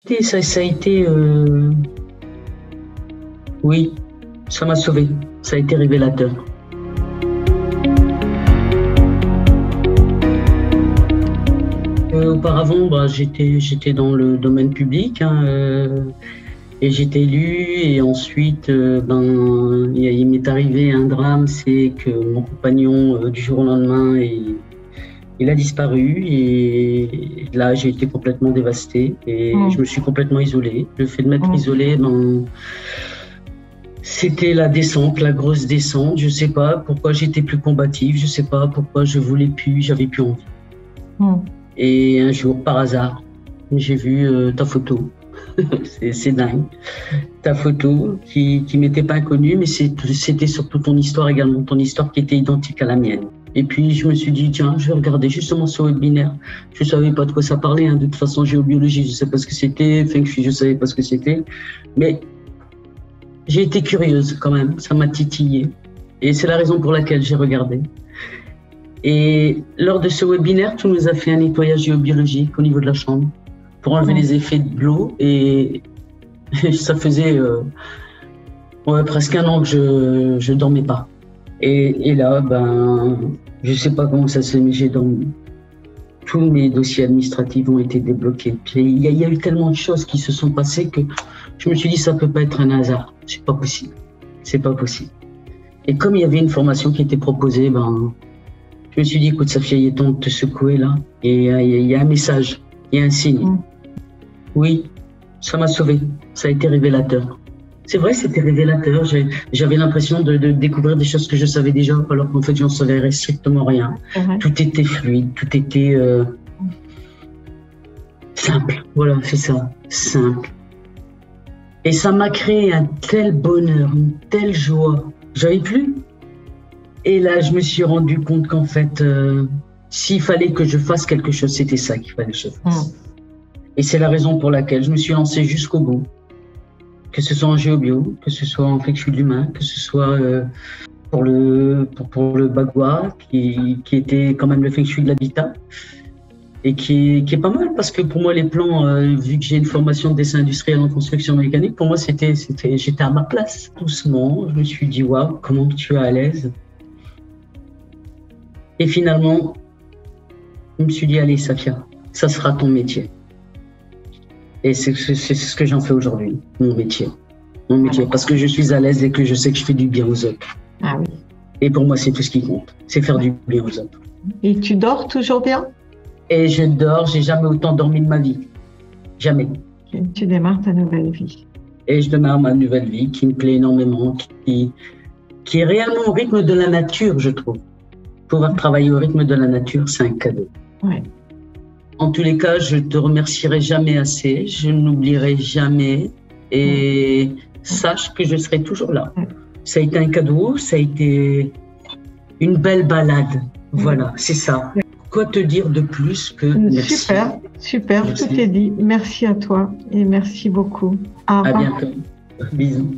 Et ça a été... Oui, ça m'a sauvé. Ça a été révélateur. Auparavant, j'étais dans le domaine public, et j'étais élu. Et ensuite, il m'est arrivé un drame, c'est que mon compagnon, du jour au lendemain, il a disparu. Et là, j'ai été complètement dévastée et je me suis complètement isolée. Le fait de m'être isolée, c'était la descente, la grosse descente. Je sais pas pourquoi j'étais plus combative, je sais pas pourquoi je voulais plus, j'avais plus envie. Et un jour, par hasard, j'ai vu ta photo. C'est dingue. Ta photo qui m'était pas inconnue, mais c'était surtout ton histoire également, ton histoire qui était identique à la mienne. Et puis je me suis dit, tiens, je vais regarder justement ce webinaire. Je savais pas de quoi ça parlait, de toute façon, géobiologie, je sais pas ce que c'était, Feng Shui, je savais pas ce que c'était, mais j'ai été curieuse quand même, ça m'a titillée. Et c'est la raison pour laquelle j'ai regardé. Et lors de ce webinaire, tu nous as fait un nettoyage géobiologique au niveau de la chambre pour enlever les effets de l'eau. Et ça faisait presque un an que je dormais pas. Et là, je sais pas comment ça s'est, mais j'ai dormi. Tous mes dossiers administratifs ont été débloqués. Puis il y a eu tellement de choses qui se sont passées que je me suis dit, ça peut pas être un hasard. C'est pas possible. C'est pas possible. Et comme il y avait une formation qui était proposée, je me suis dit, écoute, Safia, il est temps de te secouer là. Et il y a un message, il y a un signe. Oui, ça m'a sauvé. Ça a été révélateur. C'est vrai, c'était révélateur. J'avais l'impression de découvrir des choses que je savais déjà, alors qu'en fait, j'en savais strictement rien. Tout était fluide, tout était simple. Voilà, c'est ça, simple. Et ça m'a créé un tel bonheur, une telle joie. J'avais plus. Et là, je me suis rendu compte qu'en fait, s'il fallait que je fasse quelque chose, c'était ça qu'il fallait que je fasse. Et c'est la raison pour laquelle je me suis lancée jusqu'au bout. Que ce soit en géobio, que ce soit en Feng Shui de l'humain, que ce soit pour le Bagua, qui était quand même le Feng Shui de l'habitat, et qui est pas mal, parce que pour moi, les plans, vu que j'ai une formation de dessin industriel en construction mécanique, pour moi, j'étais à ma place. Doucement, je me suis dit, waouh, comment tu es à l'aise. Et finalement, je me suis dit, allez, Safia, ça sera ton métier. Et c'est ce que j'en fais aujourd'hui, mon métier. Mon métier, parce que je suis à l'aise et que je sais que je fais du bien aux autres. Ah oui. Et pour moi, c'est tout ce qui compte, c'est faire du bien aux autres. Et tu dors toujours bien? Et je dors, j'ai jamais autant dormi de ma vie. Jamais. Tu démarres ta nouvelle vie. Et je démarre ma nouvelle vie qui me plaît énormément, qui est réellement au rythme de la nature, je trouve. Pouvoir travailler au rythme de la nature, c'est un cadeau. Ouais. En tous les cas, je te remercierai jamais assez, je n'oublierai jamais et sache que je serai toujours là. Ça a été un cadeau, ça a été une belle balade. Voilà, c'est ça. Quoi te dire de plus que merci. Super, merci. Tout est dit. Merci à toi et merci beaucoup. À bientôt. Bisous.